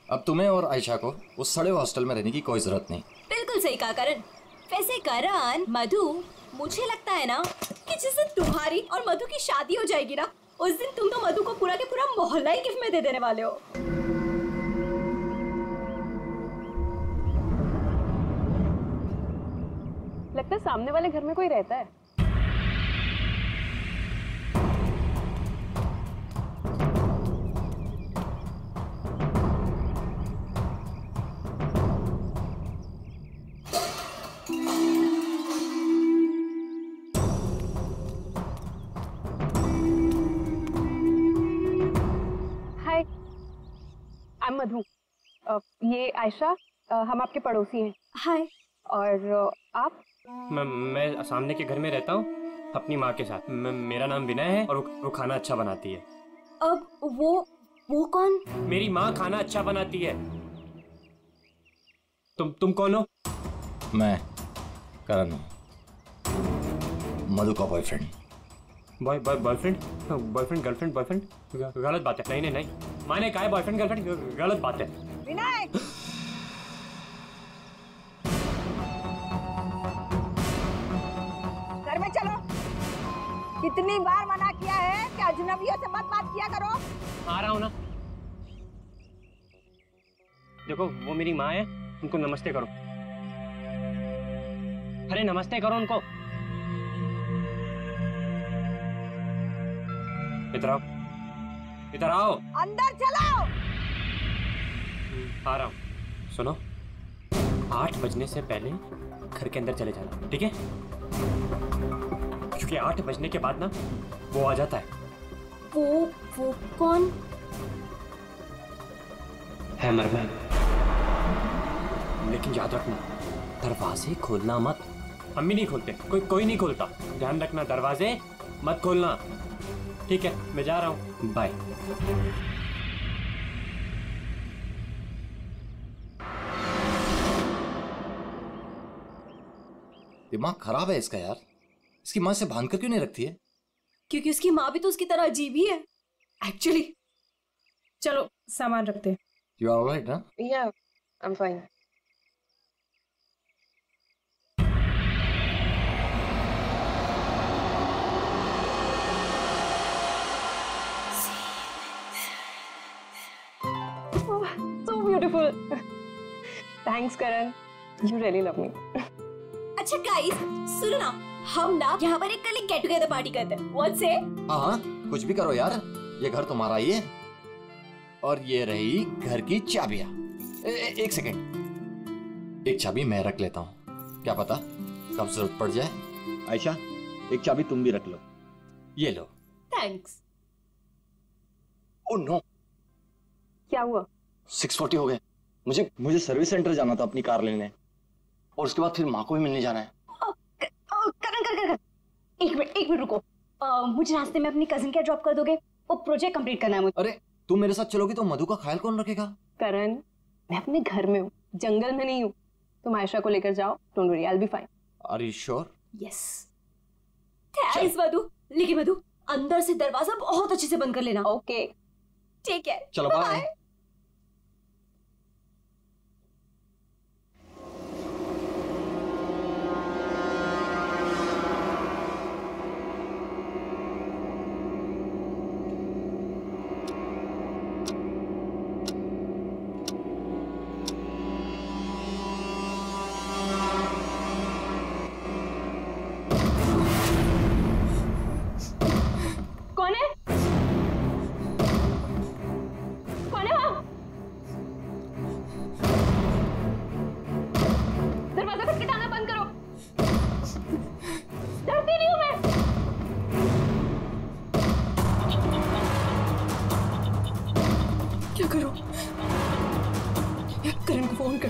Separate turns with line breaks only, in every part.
अब तुम्हें और आयशा को उस सड़े हॉस्टल में रहने की कोई जरूरत नहीं।
बिल्कुल सही कहा करण। वैसे करण, मधु, मुझे लगता है ना कि जिस दिन तुम्हारी और मधु की शादी हो जाएगी ना, उस दिन तुम तो मधु को पूरा के पूरा मोहल्ला ही गिफ्ट में दे देने वाले हो।
लगता है सामने वाले घर में कोई रहता है। हाय, आई एम मधु। ये आयशा, हम आपके पड़ोसी हैं।
हाय।
और आप?
मैं सामने के घर में रहता हूँ अपनी माँ के साथ। मेरा नाम विनय है और वो खाना अच्छा बनाती है।
अब वो कौन?
मेरी माँ खाना अच्छा बनाती है। तुम कौन हो?
मैं करण हूँ, मधु का बॉयफ्रेंड।
बॉयफ्रेंड गर्लफ्रेंड बॉयफ्रेंड गलत बात है। नहीं, मैंने कहा है बॉयफ्रेंड गर्लफ्रेंड, गलत बात है।
विनय, घर में चलो। कितनी बार मना किया है कि अजनबियों से मत बात किया करो।
आ रहा हूँ ना। देखो, वो मेरी माँ है, उनको नमस्ते करो। अरे नमस्ते करो उनको। इधर आओ, इधर आओ।
अंदर चलो।
आ रहा हूँ। सुनो, 8 बजने से पहले घर के अंदर चले जाना, ठीक है? क्योंकि 8 बजने के बाद ना वो आ जाता है।
वो कौन
है? मरमन। लेकिन याद रखना, दरवाजे खोलना मत। अम्मी नहीं खोलते, कोई नहीं खोलता। ध्यान रखना, दरवाजे मत खोलना, ठीक है? मैं जा रहा हूँ, बाय।
दिमाग खराब है इसका यार। इसकी माँ से बांध कर क्यों नहीं रखती है?
क्योंकि उसकी माँ भी तो उसकी तरह अजीब ही है एक्चुअली।
चलो सामान रखते हैं।
यू आर ऑलराइट ना?
या, I am fine. So beautiful. Thanks, Karan. You really love me.
अच्छा गाइस, सुनो ना, हम ना यहाँ पर एक गेट टुगेदर पार्टी करते हैं। What say?
हाँ, कुछ भी करो यार, ये घर तुम्हारा ही है। और ये रही घर की चाबियां। एक सेकंड, एक चाबी मैं रख लेता हूँ, क्या पता कब जरूरत पड़ जाए। आयशा, एक चाबी तुम भी रख लो। ये लो।
थैंक्स।
ओह नो,
क्या हुआ?
6:40 हो गए। मुझे सर्विस सेंटर जाना था अपनी कार लेने, और उसके बाद फिर माँ को भी मिलने जाना है।
कर। एक मिनट रुको। मुझे रास्ते में अपनी कजिन क्या ड्रॉप कर दोगे? वो प्रोजेक्ट कंप्लीट करना है मुझे।
अरे तुम मेरे साथ चलोगी तो मधु का ख्याल कौन रखेगा?
करण, मैं अपने घर में हूँ, जंगल में नहीं हूँ। तुम आयशा को लेकर जाओ, don't worry, I will be fine.
Are you sure?
Yes. Thanks Madhu. लेकिन मधु, अंदर से दरवाजा बहुत अच्छे से बंद कर लेना।
ओके,
ठीक है,
चलो बाय।
कौन है? कौन है वहाँ? दरवाजा खटखटाना बंद करो। डरती नहीं हूँ मैं।
क्या करूं? करण को फोन कर।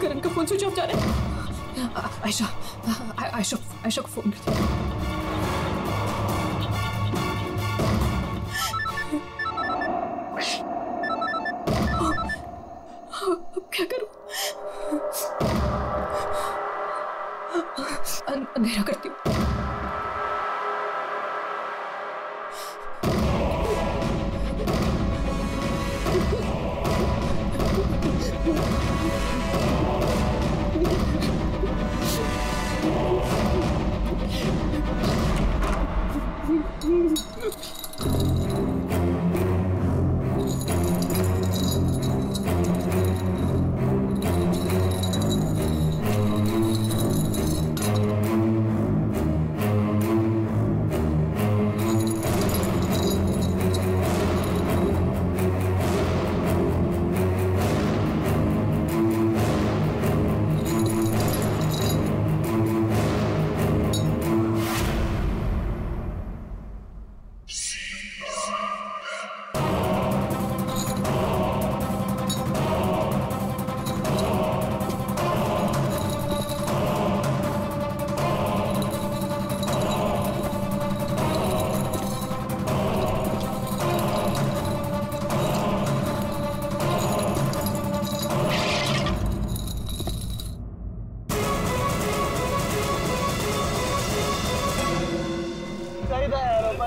करण का फोन स्विच ऑफ जा रहा है। आयशा को फोन कर। अब क्या करूं?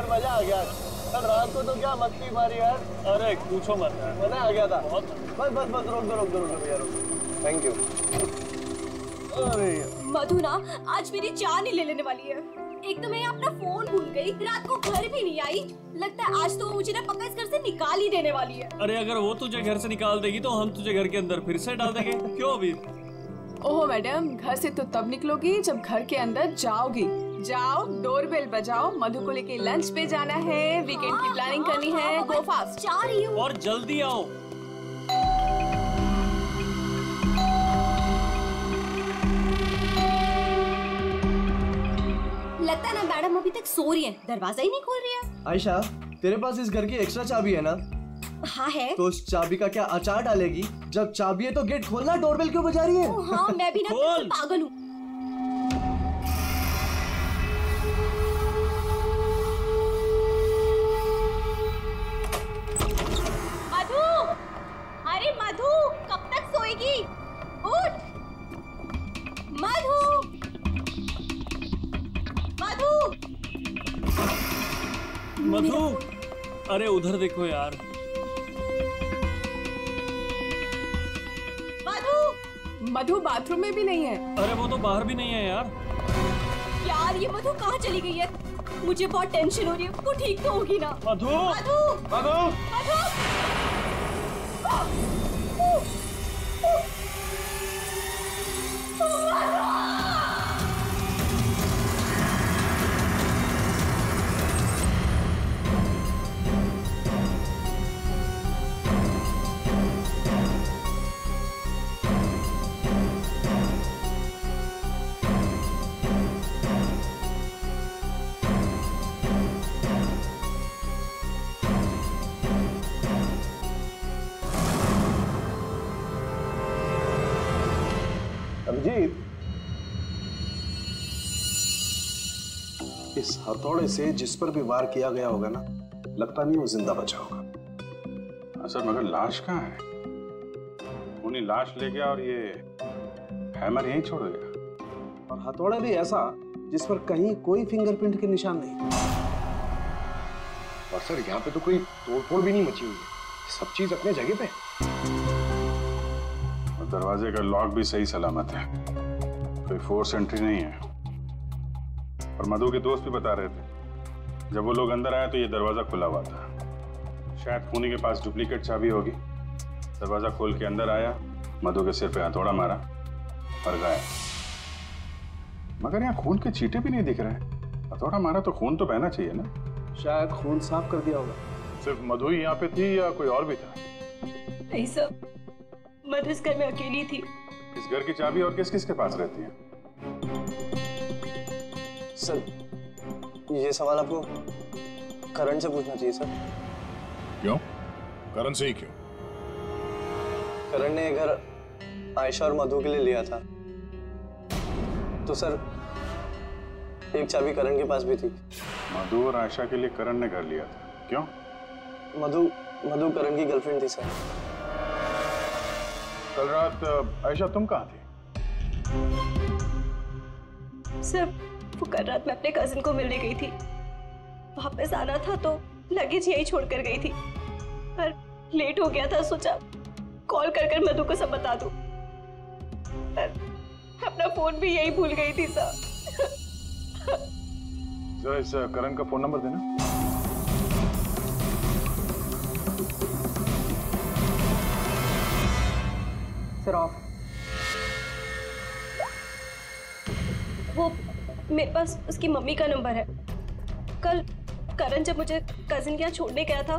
मजा आ गया। कल रात को तो क्या मस्ती मारी यार। अरे पूछो मत, मजा आ गया था। बस बस बस रोक दो भैया रोक। Thank you. अरे
मधु ना आज मेरी जान ही ले लेने वाली है। एक तो मैं अपना फोन भूल गई, रात को घर भी नहीं आई। लगता है आज तो मुझे ना पक्का इस घर से निकाल ही देने वाली है।
अरे अगर वो तुझे घर से निकाल देगी तो हम तुझे घर के अंदर फिर से डाल देंगे। क्यों अभी?
ओहो मैडम, घर से तो तब निकलोगी जब घर के अंदर जाओगी। जाओ, डोरबेल बजाओ, मधु को लेके लंच पे जाना है, वीकेंड की प्लानिंग करनी है। गो फास्ट।
जा रही हूँ।
और जल्दी आओ।
लगता है ना मैडम अभी तक सो रही है, दरवाजा ही नहीं खोल रही है।
आयशा, तेरे पास इस घर की एक्स्ट्रा चाबी है ना?
हाँ है।
तो उस चाबी का क्या अचार डालेगी? जब चाबी है तो गेट खोलना, डोरबेल क्यों बजा रही है?
हाँ मैं भी ना बिल्कुल पागल हूँ। मधु, अरे मधु कब तक सोएगी? उठ मधु, मधु,
मधु, अरे उधर देखो यार।
मधु बाथरूम में भी नहीं है।
अरे वो तो बाहर भी नहीं है यार।
यार ये मधु कहाँ चली गई है? मुझे बहुत टेंशन हो रही है। वो ठीक तो होगी ना?
मधु,
मधु,
मधु,
मधु।
अभिजीत, इस हथौड़े से जिस पर भी वार किया गया होगा ना, लगता नहीं वो जिंदा बचा होगा।
सर मगर लाश कहाँ है? उन्हीं लाश ले गया और ये हैमर यहीं छोड़ गया।
और हथौड़ा भी ऐसा जिस पर कहीं कोई फिंगरप्रिंट के निशान नहीं।
और सर यहाँ पे तो कोई तोड़फोड़ भी नहीं मची हुई है, सब चीज अपने जगह पे।
दरवाजे का लॉक भी सही सलामत है, कोई फोर्स एंट्री नहीं है। और मधु के दोस्त भी बता रहे थे जब वो लोग अंदर आए तो ये दरवाजा खुला हुआ था। शायद खूनी के पास डुप्लीकेट चाबी होगी। दरवाजा खोल के अंदर आया, मधु के सिर पे हथौड़ा मारा और गायब। मगर यहाँ खून के छींटे भी नहीं दिख रहे। हथौड़ा मारा तो खून तो बहना चाहिए ना?
शायद खून साफ कर दिया होगा।
सिर्फ मधु ही यहाँ पे थी या कोई और भी था?
नहीं सर, मधु इस घर में अकेली थी।
इस घर की चाबी और किस किस के पास रहती है?
सर ये सवाल आपको करण से पूछना चाहिए सर।
क्यों? करण से ही क्यों?
करण ने घर आयशा और मधु के लिए लिया था, तो सर एक चाबी करण के पास भी थी।
मधु और आयशा के लिए करण ने घर लिया था, क्यों?
मधु करण की गर्लफ्रेंड थी सर।
कल रात आयशा तुम कहाँ थी?
सर वो कल रात मैं अपने कजिन को मिलने गई थी। वापस आना था तो लगेज यहीं छोड़कर गई थी, पर लेट हो गया था, सोचा
कॉल कर कर मधु को सब बता दूं। अपना फोन भी यही भूल गई थी सर।
जरा इस करण का फोन नंबर देना।
Sir of.
वो मेरे पास उसकी मम्मी का नंबर है। कल करण जब मुझे कजिन के यहाँ छोड़ने गया था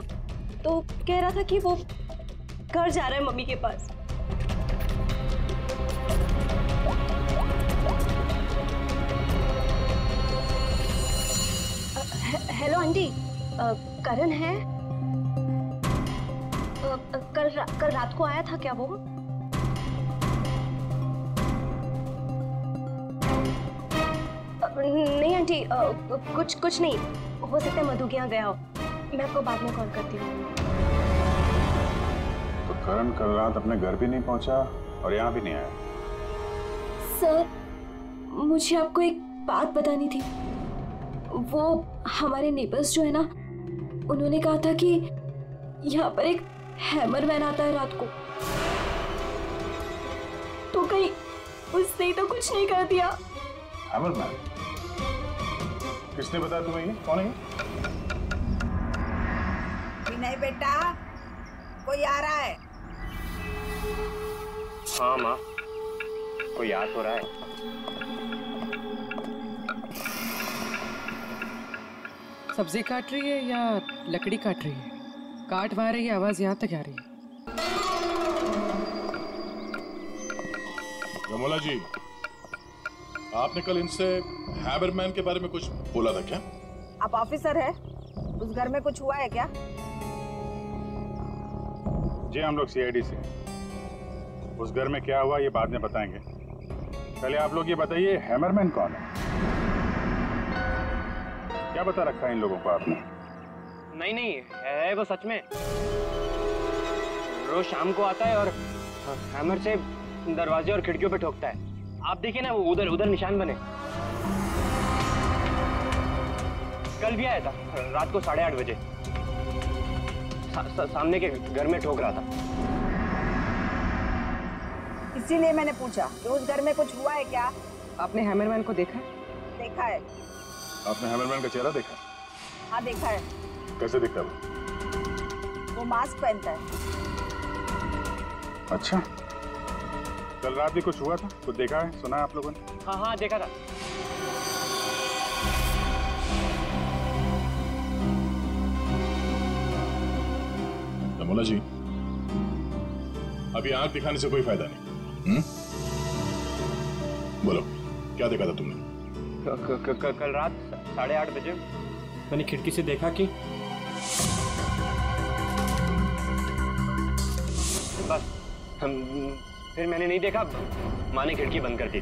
तो कह रहा था कि वो घर जा रहा है मम्मी के पास। हेलो आंटी, करण है? कल रात को आया था क्या वो? नहीं आंटी, कुछ नहीं, हो सकता है मधु के यहाँ गया हो। मैं आपको बाद में कॉल करती हूँ।
तो करण कल रात अपने घर भी नहीं पहुंचा और यहाँ भी नहीं आया।
सर, मुझे आपको एक बात बतानी थी। वो हमारे नेबर्स जो है ना, उन्होंने कहा था कि यहाँ पर एक हैमरमैन आता है रात को। तो कहीं उसने तो कुछ नहीं कर दिया?
हैमरमैन? किसने बताया तुम्हें? ये कौन है?
नहीं बेटा, कोई आ रहा है।
हाँ माँ, कोई आ तो रहा है।
सब्जी काट रही है या लकड़ी काट रही है? काट वहाँ रही है, आवाज यहाँ तक आ रही है।
रमोला जी, आपने कल इनसे हैमरमैन के बारे में कुछ बोला था क्या?
आप ऑफिसर है, उस घर में कुछ हुआ है क्या?
जी हम लोग सीआईडी से। उस घर में क्या हुआ ये बाद में बताएंगे। पहले आप लोग ये बताइए, हैमरमैन कौन है? क्या बता रखा है इन लोगों को आपने?
नहीं, है वो सच में। रोज शाम को आता है और हैमर से दरवाजे और खिड़कियों पे ठोकता है। आप देखिए ना, वो उधर निशान बने। कल भी आया था रात को 8:30 बजे। सामने के घर में ठोक रहा था।
इसीलिए मैंने पूछा कि उस घर में कुछ हुआ है क्या?
आपने हैमरमैन को देखा?
देखा है।
आपने हैमरमैन का चेहरा देखा?
हाँ देखा है।
कैसे दिखता है
वो मास्क पहनता है।
अच्छा, कल रात भी कुछ हुआ था? कुछ देखा है, सुना है आप लोगों ने?
हाँ देखा था।
रमोला जी, अभी आंख दिखाने से कोई फायदा नहीं। बोलो, क्या देखा था तुमने?
कल रात 8:30 बजे मैंने खिड़की से देखा कि बस फिर मैंने नहीं देखा। माँ ने खिड़की बंद कर दी।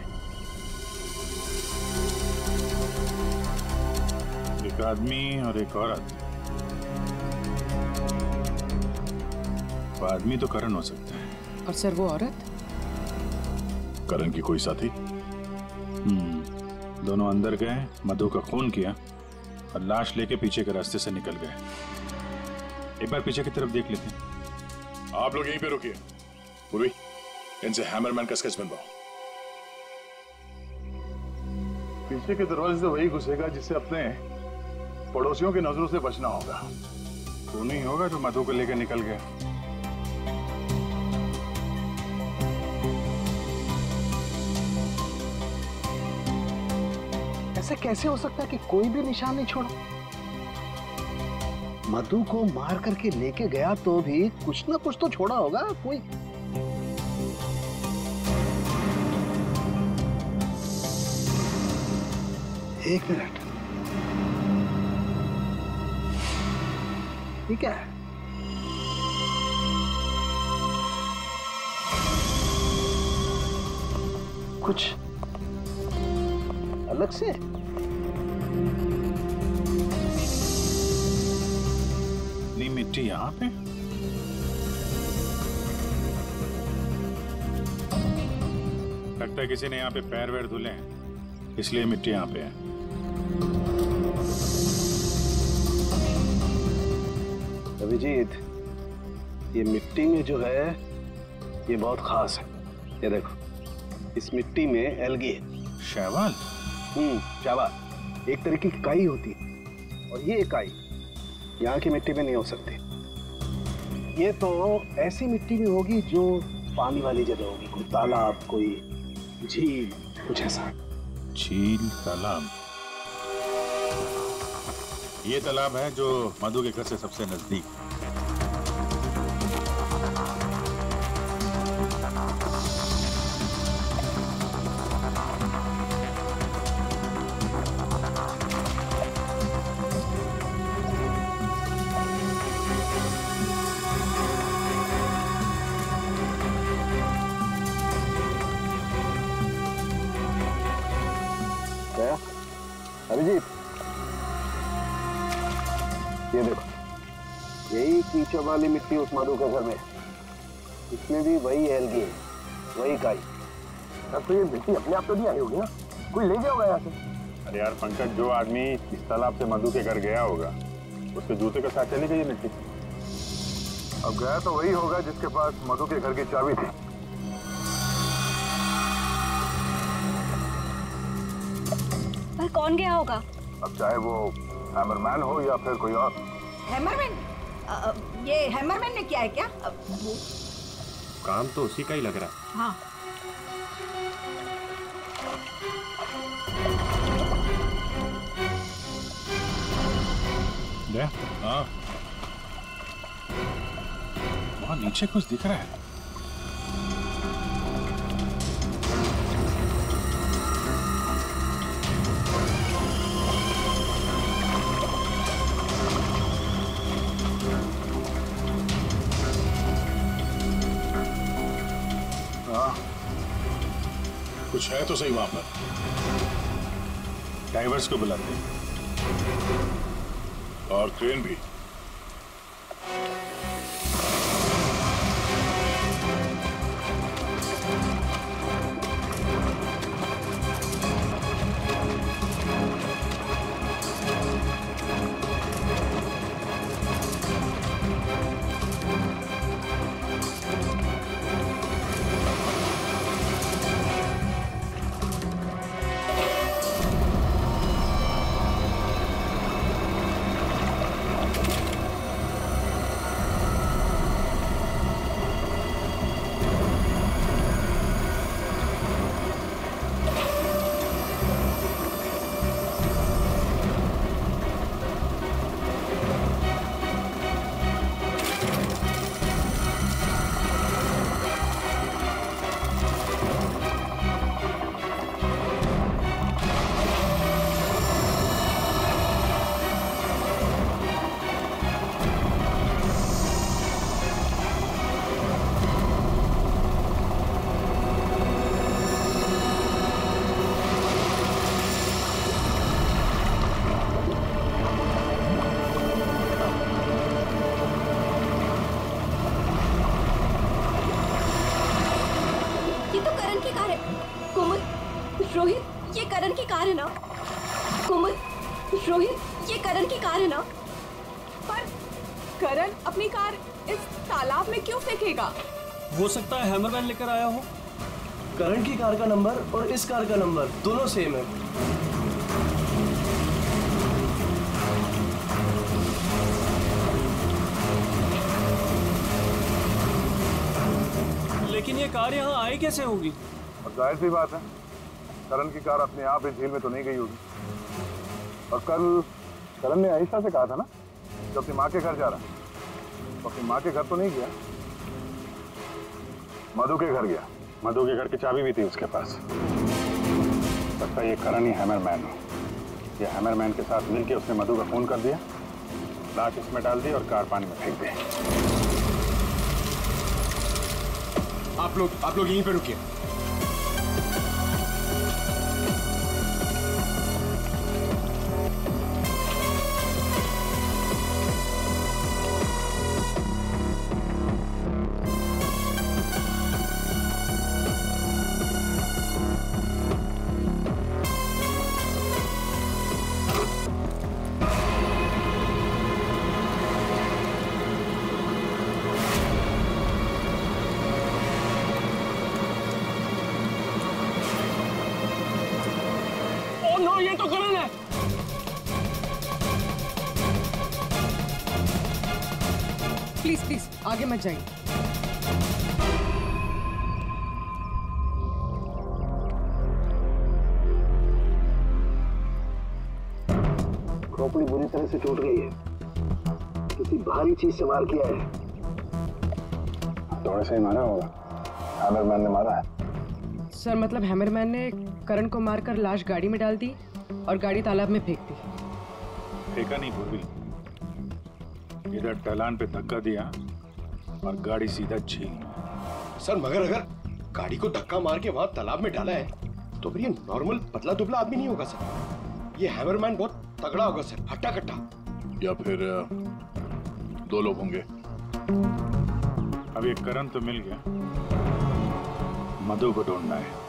एक आदमी और एक औरत। वो आदमी तो करण हो सकता है।
और सर वो औरत?
करण की कोई साथी?
दोनों अंदर गए, मधु का खून किया और लाश लेके पीछे के रास्ते से निकल गए। एक बार पीछे की तरफ देख लेते हैं।
आप लोग यहीं पे रुकिए। पूर्वी, इनसे हैमरमैन का स्केच बनवाओ।
पीछे के दरवाजे से वही घुसेगा जिससे अपने पड़ोसियों की नजरों से बचना होगा। तो नहीं होगा जो मधु को लेकर निकल गया।
ऐसा कैसे हो सकता है कि कोई भी निशान नहीं छोड़ा? मधु को मार करके लेके गया तो भी कुछ ना कुछ तो छोड़ा होगा कोई। एक मिनट, ठीक है। कुछ अलग से?
नहीं, मिट्टी यहाँ पे? लगता है किसी ने यहाँ पे पैर वैर धुले हैं, इसलिए मिट्टी यहाँ पे है।
अभिजीत, ये मिट्टी में जो है ये बहुत खास है। ये देखो, इस मिट्टी में एल्गी है।
शैवाल?
शैवाल एक तरीके की काई होती है, और ये काई यहाँ की मिट्टी में नहीं हो सकती। ये तो ऐसी मिट्टी में होगी जो पानी वाली जगह होगी, कोई तालाब, कोई झील, कुछ ऐसा।
झील, तालाब। ये तालाब है जो मधु के घर से सबसे नजदीक।
अभिजीत, ये देखो, यही कीचड़ वाली मिट्टी उस मधु के घर में, इसमें भी वही एल्गी है, वही काई।
अब तो ये मिट्टी अपने आप तो नहीं आई होगी ना, कोई ले गया होगा यहाँ से।
अरे यार पंकज, जो आदमी इस तालाब से मधु के घर गया होगा, उसके जूते के साथ चली गई मिट्टी।
अब गया तो वही होगा जिसके पास मधु के घर की चाबी थी।
पर कौन गया होगा?
अब चाहे वो हैमरमैन हो या फिर कोई और।
हैमरमैन? ये हैमरमैन ने किया है क्या?
काम तो उसी का ही लग रहा है।
हाँ।
हाँ, वहाँ नीचे कुछ दिख रहा है। कुछ है तो सही वहां पर।
डाइवर्स को बुलाते हैं
और क्रेन भी।
रोहित, ये करण की कार है ना? कोमल, रोहित, ये करण की कार है ना?
पर करण अपनी कार इस तालाब में क्यों फेंकेगा?
हो सकता है हैमरमैन लेकर आया हो।
करण की कार का नंबर और इस कार का नंबर दोनों सेम है।
लेकिन ये कार यहाँ आई कैसे होगी?
और जाहिर सी बात है, करण की कार अपने आप इस झील में तो नहीं गई होगी। और कल करण ने आयशा से कहा था ना, जब अपनी माँ के घर जा रहा है, तो अपनी माँ के घर तो नहीं गया, मधु के घर गया।
मधु के घर की चाबी भी थी उसके पास। लगता है ये करण ही हैमरमैन हो। ये हैमरमैन के साथ मिलके उसने मधु का फोन कर दिया, लाश इसमें डाल दी और कार पानी में फेंक दी।
आप लोग यहीं पे रुकिए।
आगे मत जाइए।
खोपड़ी बुरी तरह से टूट गई है, किसी भारी चीज से वार किया है।
थोड़े से ही मारा होगा, हैमरमैन ने मारा है।
सर मतलब हैमरमैन ने करण को मारकर लाश गाड़ी में डाल दी और गाड़ी तालाब में फेंक दी।
फेंका नहीं पूर्वी, इधर ढलान पे धक्का दिया और गाड़ी सीधा झील में।
सर मगर अगर गाड़ी को धक्का मार के वहां तालाब में डाला है तो फिर ये नॉर्मल पतला दुबला आदमी नहीं होगा सर, ये हैमरमैन बहुत तगड़ा होगा सर, हट्टा कट्टा।
या फिर 2 लोग होंगे। अब ये करण तो मिल गया, मधु को ढूंढना है।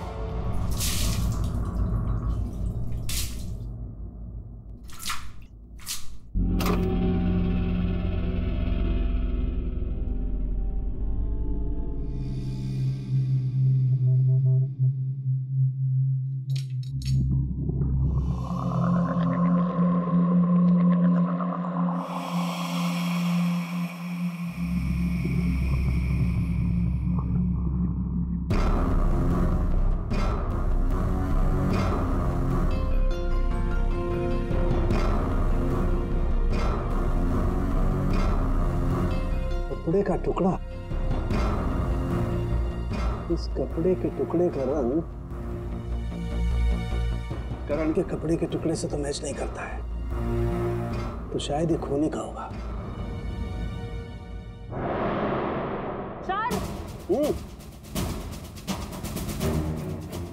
कपड़े का टुकड़ा, इस कपड़े के टुकड़े का रंग करण के कपड़े के टुकड़े से तो मैच नहीं करता है, तो शायद ये खूनी का होगा।
सर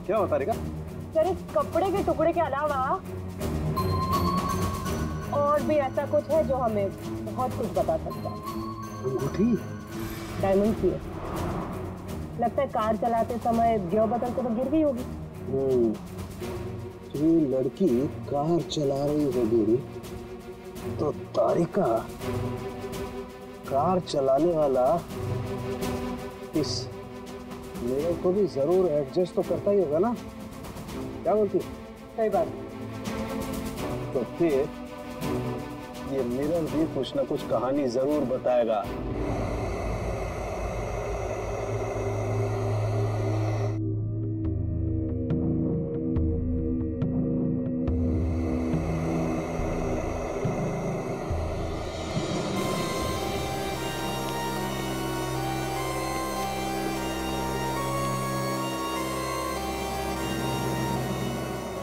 क्या होता रहेगा?
सर इस कपड़े के टुकड़े के अलावा और भी ऐसा कुछ है जो हमें बहुत कुछ बता सकता है।
अंगूठी
डायमंड की है, लगता है कार चलाते समय गियर बदलते तो गिर गई होगी।
तो ये लड़की कार चला रही होगी तो तारिका कार चलाने वाला इस मिरर को भी जरूर एडजस्ट तो करता ही होगा ना, क्या बोलती?
सही बात।
तो फिर ये मिरर भी कुछ ना कुछ कहानी जरूर बताएगा।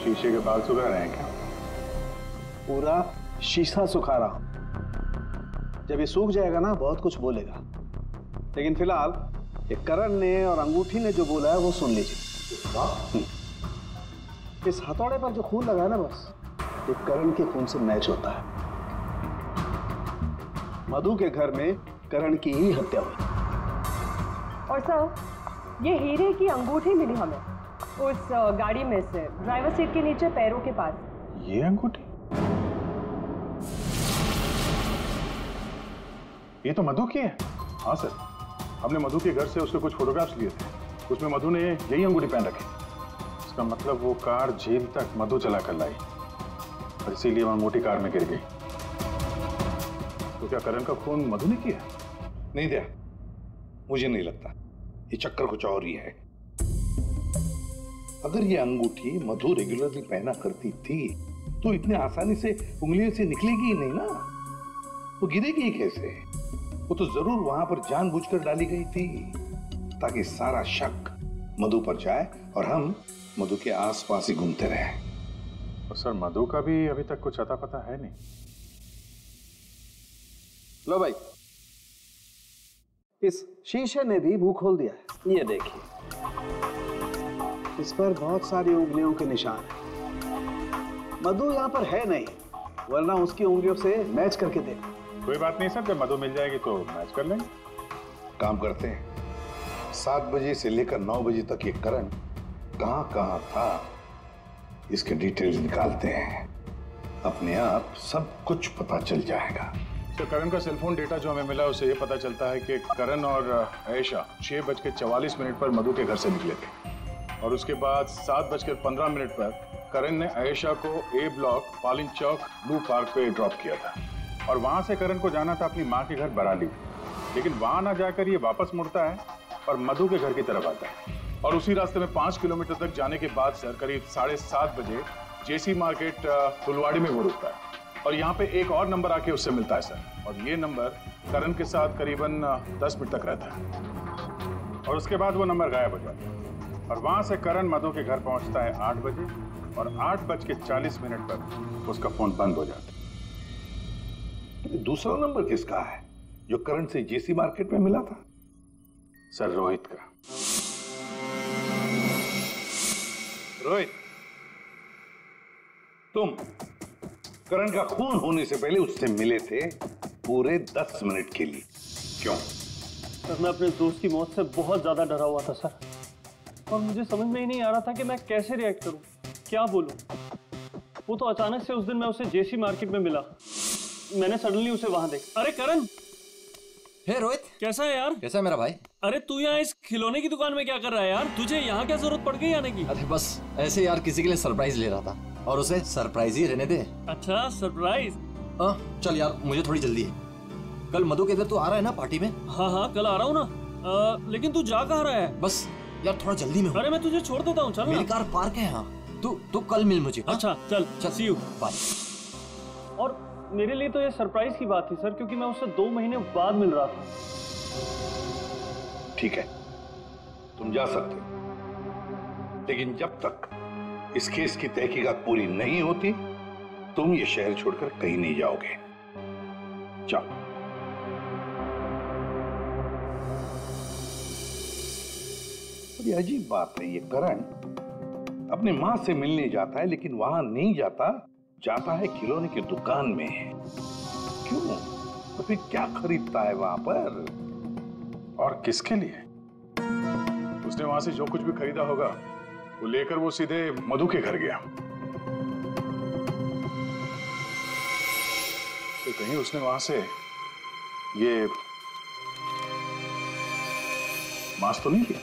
शीशे के बाल सुखा रहे हैं क्या?
पूरा शीशा सुखा रहा हूं। जब ये सूख जाएगा ना बहुत कुछ बोलेगा, लेकिन फिलहाल ये करण ने और अंगूठी ने जो बोला है वो सुन लीजिए। इस हथौड़े पर जो खून लगा है ना, बस ये करण के खून से मैच होता है। मधु के घर में करण की ही हत्या हुई।
और सर ये हीरे की अंगूठी मिली हमें उस गाड़ी में से, ड्राइवर सीट के नीचे पैरों के पास।
ये अंगूठी? ये तो मधु की है। हाँ सर, हमने मधु के घर से उसके कुछ फोटोग्राफ्स लिए थे, उसमें मधु ने यही अंगूठी पहन रखी। इसका मतलब वो कार झील तक मधु चला कर लाई और इसीलिए वहां मोटी कार में गिर गई। तो क्या करण का खून मधु ने किया?
नहीं दिया, मुझे नहीं लगता। ये चक्कर कुछ और ही है। अगर ये अंगूठी मधु रेगुलरली पहना करती थी तो इतने आसानी से उंगलियों से निकलेगी ही नहीं ना, वो गिरेगी ही कैसे? वो तो जरूर वहां पर जानबूझकर डाली गई थी ताकि सारा शक मधु पर जाए और हम मधु के आसपास ही घूमते रहे।
और सर मधु का भी अभी तक कुछ अता पता है नहीं।
लो भाई, इस शीशे ने भी मुंह खोल दिया है। ये देखिए, इस पर बहुत सारी उंगलियों के निशान हैं। मधु यहाँ पर है नहीं, वरना उसकी उंगलियों से मैच करके देखो।
कोई बात नहीं सर, जब मधु मिल जाएगी तो मैच कर लेंगे।
काम करते हैं, 7 बजे से लेकर 9 बजे तक ये करण कहाँ था इसके डिटेल्स निकालते हैं। अपने आप सब कुछ पता चल जाएगा।
तो करण का सेलफोन डेटा जो हमें मिला उससे ये पता चलता है कि करण और आयशा 6:44 पर मधु के घर से निकले थे और उसके बाद 7:15 पर करण ने आयशा को ए ब्लॉक पालिन चौक ब्लू पार्क पे ड्रॉप किया था और वहां से करण को जाना था अपनी माँ के घर बराली। लेकिन वहां ना जाकर ये वापस मुड़ता है और मधु के घर की तरफ आता है। और उसी रास्ते में 5 किलोमीटर तक जाने के बाद सर करीब 7:30 बजे जेसी मार्केट फुलवाड़ी में वो रुकता है और यहाँ पे एक और नंबर आके उससे मिलता है सर। और ये नंबर करण के साथ करीबन 10 मिनट तक रहता है और उसके बाद वो नंबर गायब हो जाता है। और वहां से करण मधु के घर पहुंचता है 8 बजे और 8:40 पर उसका फोन बंद हो जाता है।
दूसरा नंबर किसका है जो करण से जेसी मार्केट में मिला था?
सर रोहित का।
रोहित, तुम करण का खून होने से पहले उससे मिले थे पूरे 10 मिनट के लिए, क्यों?
सर मैं अपने दोस्त की मौत से बहुत ज्यादा डरा हुआ था सर, और मुझे समझ में ही नहीं आ रहा था कि मैं कैसे रिएक्ट करूं, क्या बोलूं। वो तो अचानक से उस दिन मैं उसे जेसी मार्केट में मिला, मैंने सडनली उसे वहां देखा। अरे करण!
हे रोहित,
कैसा है यार?
कैसा है मेरा भाई?
अरे तू यहाँ इस खिलौने की दुकान में क्या कर रहा है यार? तुझे यहाँ क्या जरूरत पड़ गई आने की?
अरे बस ऐसे यार, किसी के लिए सरप्राइज ले रहा था और उसे सरप्राइज ही रहने दे।
अच्छा सरप्राइज?
चल यार, मुझे थोड़ी जल्दी है। कल मधु के इधर तू आ रहा है ना पार्टी में?
हाँ कल आ रहा हूँ ना। लेकिन तू जा कहाँ रहा है?
बस यार थोड़ा जल्दी में हूँ।
अरे मैं तुझे छोड़ देता हूँ, चल।
मेरी कार पार्क है यहाँ, तू कल मिल मुझे।
अच्छा चल, सी यू,
बाय।
और मेरे लिए तो ये सरप्राइज की बात थी सर, क्योंकि मैं उससे 2 महीने बाद मिल रहा था।
ठीक है, तुम जा सकते हो, लेकिन जब तक इस केस की तहकीकात पूरी नहीं होती तुम ये शहर छोड़कर कहीं नहीं जाओगे। जाओ। बड़ी अजीब बात है, ये करण अपनी मां से मिलने जाता है लेकिन वहां नहीं जाता है खिलौने की दुकान में। क्यों? तो फिर क्या खरीदता है वहां पर?
और किसके लिए? उसने वहां से जो कुछ भी खरीदा होगा वो लेकर वो सीधे मधु के घर गया। तो कहीं उसने वहां से ये मास्क तो नहीं लिया?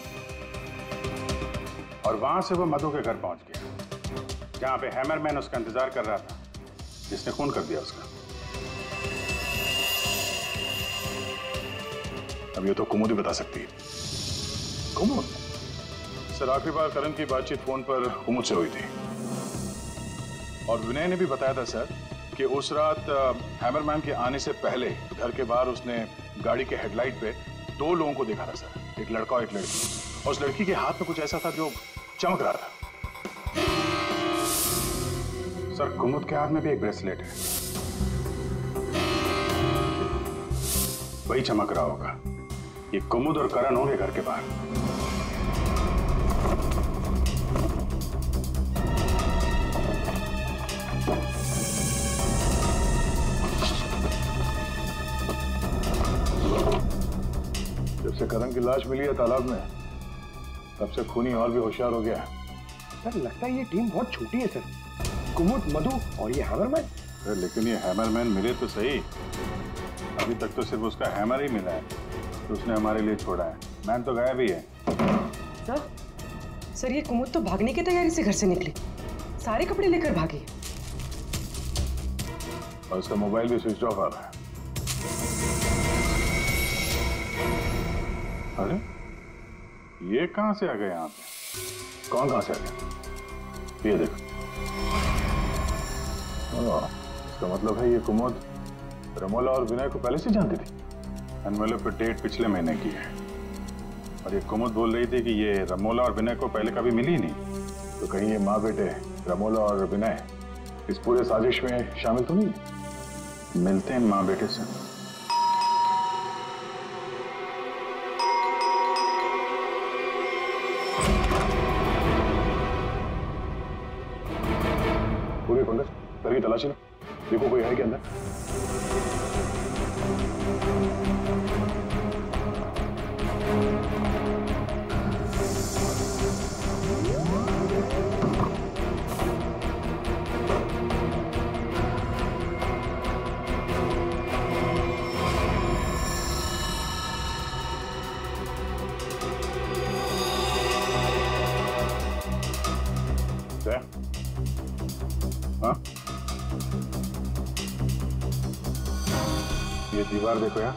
और वहां से वो मधु के घर पहुंच गया जहां पे हैमरमैन उसका इंतजार कर रहा था, जिसने खून कर दिया उसका। अब ये तो कुमुद ही बता सकती है। कुमुद? सर आखिरी बार करण की बातचीत फोन पर कुमुद से हुई थी और विनय ने भी बताया था सर कि उस रात हैमरमैन के आने से पहले घर के बाहर उसने गाड़ी के हेडलाइट पे 2 लोगों को देखा था सर, एक लड़का और एक लड़की। और उस लड़की के हाथ में कुछ ऐसा था जो चमक रहा था। सर कुमुद के हाथ में भी एक ब्रेसलेट है, वही चमक रहा होगा। ये कुमुद और करण होंगे घर के बाहर।
जब से करण की लाश मिली है तालाब में, तब से खूनी और भी होशियार हो गया।
सर लगता है ये टीम बहुत छोटी है सर, कुमुद, मधु और ये हैमरमैन।
लेकिन ये हैमरमैन मिले तो सही, अभी तक तो सिर्फ उसका हैमर ही मिला है तो उसने हमारे लिए छोड़ा है। मैन तो गायब ही है।
सर ये कुमुद तो भागने की तैयारी से घर से निकली, सारे कपड़े लेकर भागी
और उसका मोबाइल भी स्विच ऑफ आ रहा है। अरे ये कहां से आ गए यहाँ पे? कौन कहां से आ गया? ये देखो, इसका मतलब है ये कुमुद रमोला और विनय को पहले से जानती थी। एनवेलप पे डेट पिछले महीने की है और ये कुमुद बोल रही थी कि ये रमोला और विनय को पहले कभी मिली नहीं। तो कहीं ये माँ बेटे रमोला और विनय इस पूरे साजिश में शामिल तो नहीं? मिलते हैं माँ बेटे से।
पूरे पंकज करके तलाशी लो, देखो कोई है क्या अंदर।
हाँ? ये दीवार देखो यार,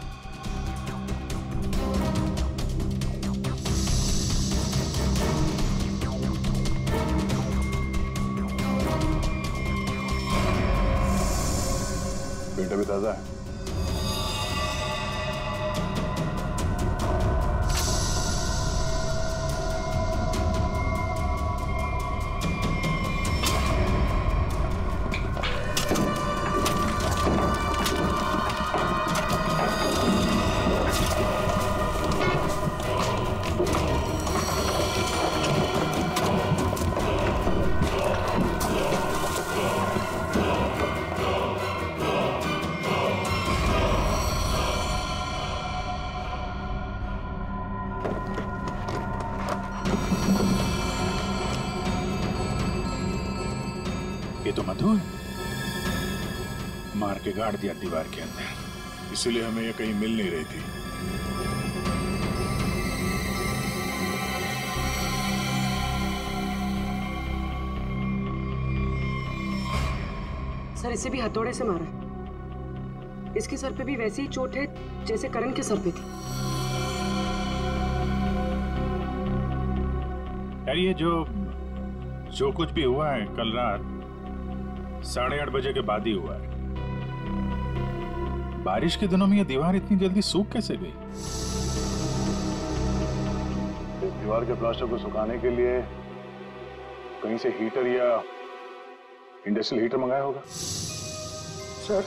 मीट अभी ताजा है।
ये तो मधु है। मार के गाड़ दिया दीवार के अंदर, इसीलिए हमें ये कहीं मिल नहीं रही थी।
सर इसे भी हथौड़े से मारा। इसके सर पे भी वैसी ही चोट है जैसे करण के सर पे थी।
यार ये जो कुछ भी हुआ है कल रात 8:30 बजे के बाद ही हुआ है। बारिश के दिनों में ये दीवार इतनी जल्दी सूख कैसे गई?
इस दीवार के प्लास्टर को सुखाने के लिए कहीं से हीटर या इंडस्ट्रियल हीटर मंगाया होगा।
सर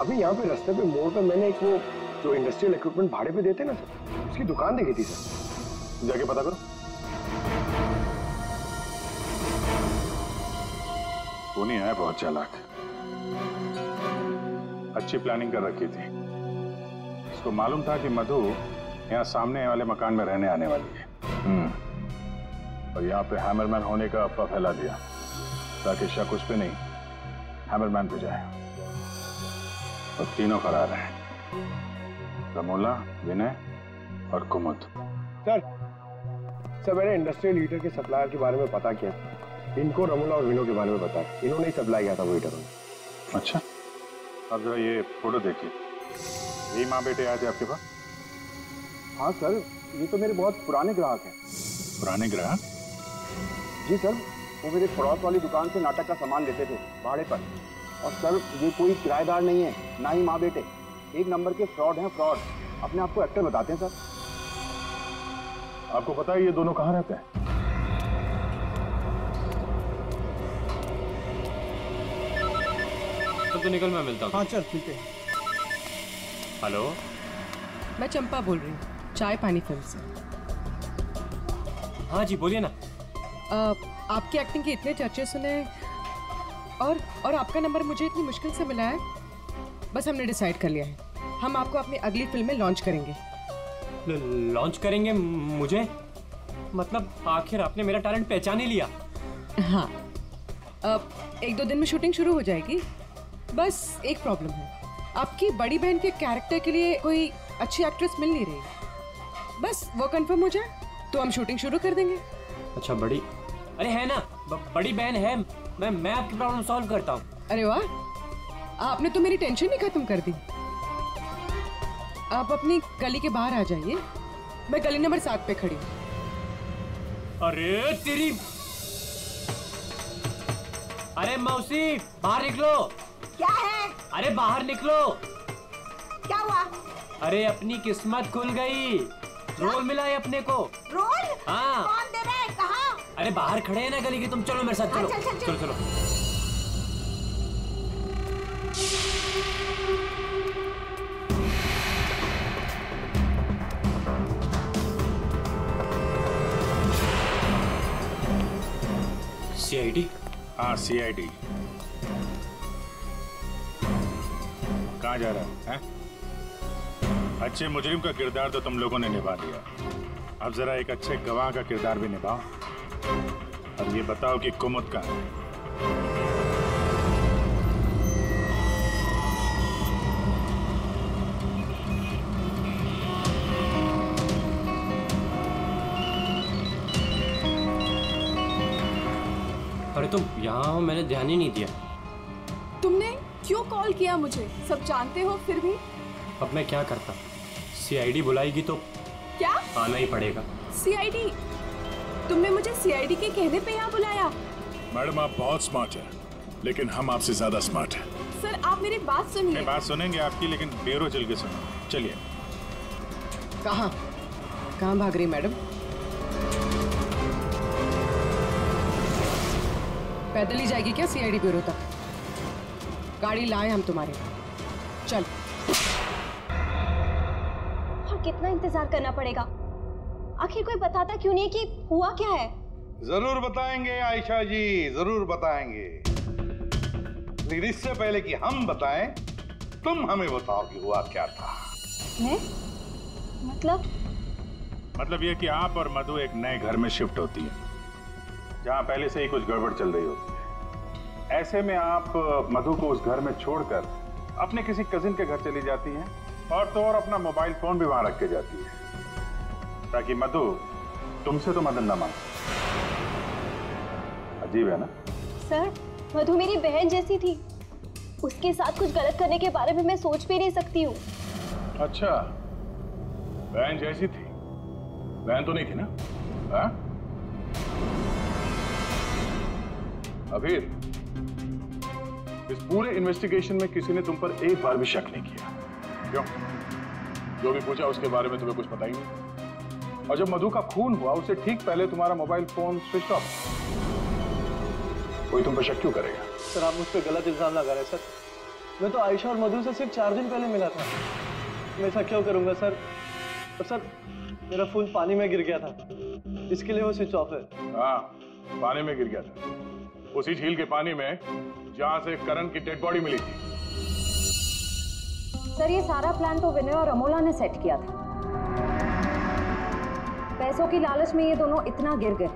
अभी यहाँ पे रास्ते पे मोड़ पे मैंने एक वो जो इंडस्ट्रियल इक्विपमेंट भाड़े पे देते ना सर, उसकी दुकान देखी थी सर।
जाके पता करो। वो नहीं है, बहुत चालाक, अच्छी प्लानिंग कर रखी थी। उसको मालूम था कि मधु यहाँ सामने वाले मकान में रहने आने वाली है। और यहाँ पे हैमरमैन होने का अफवाह फैला दिया ताकि शक उस पे नहीं हैमरमैन पे जाए। और तीनों फरार हैं, रमोला, विनय और कुमुद।
सर मैंने इंडस्ट्रियल हीटर के सप्लायर के बारे में पता किया। इनको रमोला और विनो के बारे में बताया, इन्होंने ही सप्लाई किया था वो हीटर।
अच्छा, अब जरा ये फोटो देखिए। यही माँ बेटे आए थे आपके पास?
हाँ सर, ये तो मेरे बहुत पुराने ग्राहक हैं।
पुराने ग्राहक?
जी सर, वो मेरे पड़ोस वाली दुकान से नाटक का सामान लेते थे भाड़े पर। और सर ये कोई किराएदार नहीं है, ना ही माँ बेटे, एक नंबर के फ्रॉड हैं, फ्रॉड। अपने आपको एक्टर बताते हैं सर।
आपको पता है ये दोनों कहाँ रहते हैं?
तो निकल, मैं मिलता हूँ।
हाँ चल मिलते हैं।
हेलो,
मैं चंपा बोल रही हूँ, चाय पानी फिल्म से।
हाँ जी बोलिए ना।
आपकी एक्टिंग के इतने चर्चे सुने और आपका नंबर मुझे इतनी मुश्किल से मिला है। बस हमने डिसाइड कर लिया है, हम आपको अपनी अगली फिल्म में लॉन्च करेंगे।
लॉन्च करेंगे मुझे? मतलब आखिर आपने मेरा टैलेंट पहचान ही लिया?
हाँ, अब 1-2 दिन में शूटिंग शुरू हो जाएगी। बस एक प्रॉब्लम है, आपकी बड़ी बहन के कैरेक्टर के लिए कोई अच्छी एक्ट्रेस मिल नहीं रही। बस वो कंफर्म हो जाए तो हम शूटिंग शुरू कर देंगे।
अच्छा बड़ी, अरे है ना, बड़ी बहन है। मैं आपकी प्रॉब्लम सॉल्व करता हूँ।
अरे वाह, आपने तो मेरी टेंशन ही खत्म कर दी। आप अपनी गली के बाहर आ जाइए, मैं गली नंबर 7 पे खड़ी हूँ।
अरे तेरी, अरे मौसी बाहर निकलो।
क्या है?
अरे बाहर निकलो।
क्या हुआ?
अरे अपनी किस्मत खुल गई, रोल मिला है अपने को।
रोल?
हाँ।
कौन दे रहा है? कहाँ?
अरे बाहर खड़े हैं ना गली के, तुम चलो मेरे साथ। चलो
चल, चल, चल।
चलो चलो। CID?
हाँ CID। कहाँ जा रहा है? अच्छे मुजरिम का किरदार तो तुम लोगों ने निभा दिया, अब जरा एक अच्छे गवाह का किरदार भी निभाओ। अब ये बताओ कि कुमुद कहाँ है?
अरे तुम यहाँ हो, मैंने ध्यान ही नहीं दिया।
तुमने क्यों कॉल किया मुझे? सब जानते हो फिर भी।
अब मैं क्या करता? CID बुलाएगी तो
क्या
आना ही पड़ेगा।
CID? तुमने मुझे CID के कहने पे यहाँ बुलाया?
मैडम आप बहुत स्मार्ट हैं, लेकिन हम आपसे ज्यादा स्मार्ट हैं।
सर आप मेरी बात सुनिए।
बात सुनेंगे आपकी, लेकिन ब्यूरो चल के सुनो। चलिए।
कहाँ भाग रही मैडम? पैदल ही जाएगी क्या सीआईडी ब्यूरो तक? गाड़ी लाए हम तुम्हारे। चल।
और कितना इंतजार करना पड़ेगा? आखिर कोई बताता क्यों नहीं कि हुआ क्या है?
जरूर बताएंगे आयशा जी, जरूर बताएंगे। लेकिन इससे पहले कि हम बताएं, तुम हमें बताओ कि हुआ क्या था।
मैं? मतलब
ये कि आप और मधु एक नए घर में शिफ्ट होती है, जहां पहले से ही कुछ गड़बड़ चल रही होती है। ऐसे में आप मधु को उस घर में छोड़कर अपने किसी कजिन के घर चली जाती हैं, और तो और अपना मोबाइल फोन भी वहां रख के जाती है, ताकि मधु तुमसे तो मदद न मांगे। अजीब है ना?
सर, मधु मेरी बहन जैसी थी। उसके साथ कुछ गलत करने के बारे में मैं सोच भी नहीं सकती हूँ।
अच्छा, बहन जैसी थी? बहन तो नहीं थी ना? हाँ? अभी इस पूरे इन्वेस्टिगेशन में किसी ने तुम पर एक बार भी शक नहीं किया, क्यों? जो भी पूछा उसके बारे में तुम्हें कुछ पता ही नहीं। और जब मधु का खून हुआ उससे ठीक पहले तुम्हारा मोबाइल फोन स्विच ऑफ। कोई तुम पर शक क्यों करेगा?
सर आप मुझ पर गलत इल्जाम लगा रहे हैं सर। मैं तो आयशा और मधु से सिर्फ 4 दिन पहले मिला था। मैं ऐसा क्यों करूंगा सर? और सर मेरा फोन पानी में गिर गया था, इसके लिए वो स्विच ऑफ है।
हाँ, पानी में गिर गया था, उसी झील के पानी में जहां से करण की डेड बॉडी मिली थी।
सर ये सारा प्लान तो विनय और अमोला ने सेट किया था। पैसों की लालच में ये दोनों इतना गिर गए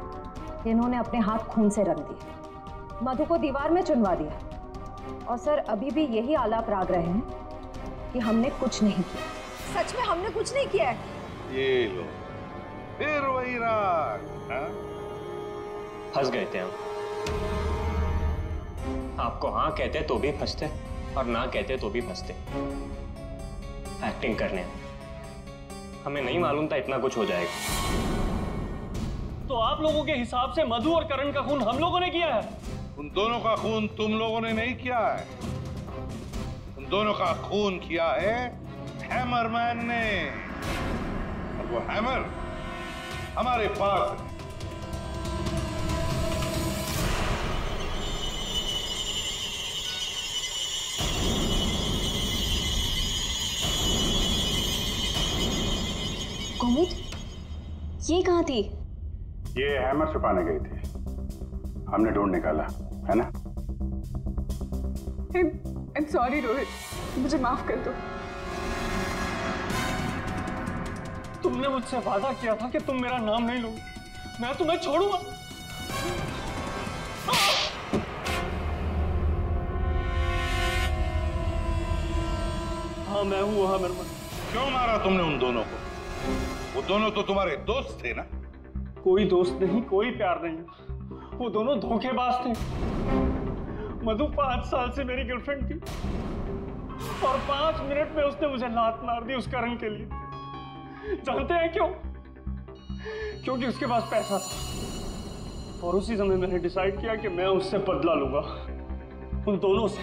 कि इन्होंने अपने हाथ खून से रंग दिए, मधु को दीवार में चुनवा दिया। और सर अभी भी यही आलाप राग रहे हैं कि हमने कुछ नहीं किया।
सच में हमने कुछ नहीं किया है।
ये लो, फिर वही राग।
फंस गए थे हम। आपको हाँ कहते तो भी फंसते, और ना कहते तो भी फंसते। एक्टिंग करने हमें नहीं मालूम था इतना कुछ हो जाएगा।
तो आप लोगों के हिसाब से मधु और करण का खून हम लोगों ने किया है?
उन दोनों का खून तुम लोगों ने नहीं किया है, उन दोनों का खून किया है हैमरमैन ने। और वो हैमर हमारे पास है।
कुमुद, ये कहाँ थी?
ये हैमर छुपाने गई थी, हमने ढूंढ निकाला, है ना?
I'm sorry रोहित, मुझे माफ कर दो।
तुमने मुझसे वादा किया था कि तुम मेरा नाम नहीं लोगे, मैं तुम्हें छोड़ूंगा। हाँ मैं हूँ वहां मरमर।
क्यों मारा तुमने उन दोनों को? वो दोनों तो तुम्हारे दोस्त थे ना?
कोई दोस्त नहीं, कोई प्यार नहीं, वो दोनों धोखेबाज थे। मधु 5 साल से मेरी गर्लफ्रेंड थी, और 5 मिनट में उसने मुझे लात मार दी उस करण के लिए। जानते हैं क्यों? क्योंकि उसके पास पैसा था, और उसी समय मैंने डिसाइड किया कि मैं उससे बदला लूंगा, उन दोनों से।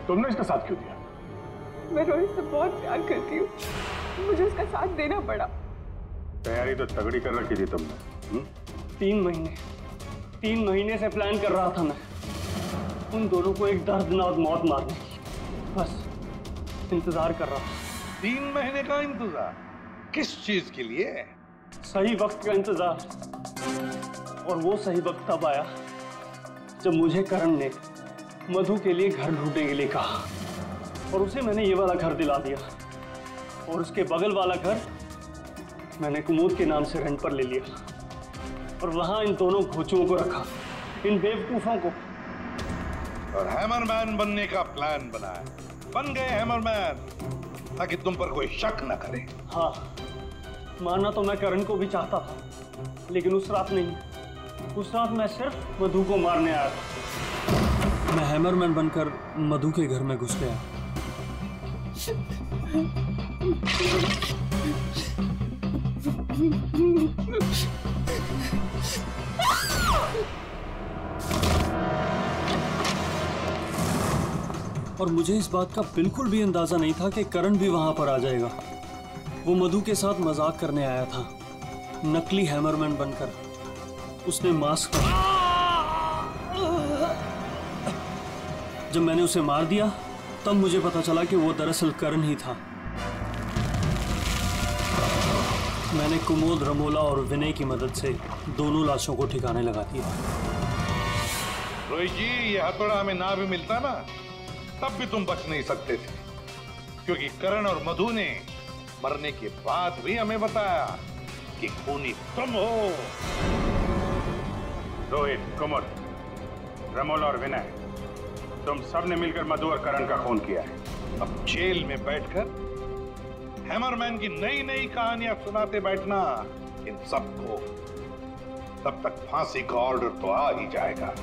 तुमने इसका साथ क्यों दिया?
मैं रोहित से बहुत प्यार करती हूँ, मुझे उसका साथ देना पड़ा।
तैयारी तो तगड़ी कर रखी थी तुमने।
3 महीने से प्लान कर रहा था मैं, उन दोनों को एक दर्दनाक मौत मारने की। बस इंतजार कर रहा था।
3 महीने का इंतजार? किस चीज के लिए?
सही वक्त का इंतजार। और वो सही वक्त तब आया जब मुझे करण ने मधु के लिए घर ढूंढने के लिए कहा, और उसे मैंने ये वाला घर दिला दिया, और उसके बगल वाला घर मैंने कुमुद के नाम से रेंट पर ले लिया, और वहां इन दोनों घोचुओं को रखा, इन बेवकूफों को।
और हैमरमैन बनने का प्लान बनाया। बन गए हैमरमैन, ताकि तुम पर कोई शक न करे।
हाँ, मानना तो मैं करण को भी चाहता था, लेकिन उस रात नहीं। उस रात मैं सिर्फ मधु को मारने आया था।
मैं हैमरमैन बनकर मधु के घर में घुस गया। और मुझे इस बात का बिल्कुल भी अंदाजा नहीं था कि करण भी वहां पर आ जाएगा। वो मधु के साथ मजाक करने आया था, नकली हैमरमैन बनकर। उसने मास्क जब मैंने उसे मार दिया तब मुझे पता चला कि वो दरअसल करण ही था। मैंने कुमोद, रमोला और विनय की मदद से दोनों लाशों को ठिकाने लगा दिया।
रोहित जी, ये हथौड़ा हमें ना भी मिलता ना तब भी तुम बच नहीं सकते थे, क्योंकि करण और मधु ने मरने के बाद भी हमें बताया कि खूनी तुम हो।
रोहित, कुमुद, रमोला और विनय, तुम सब ने मिलकर मधु और करण का खून किया है।
अब जेल में बैठकर हैमरमैन की नई नई कहानियां सुनाते बैठना इन सबको, तब तक फांसी का ऑर्डर तो आ ही जाएगा।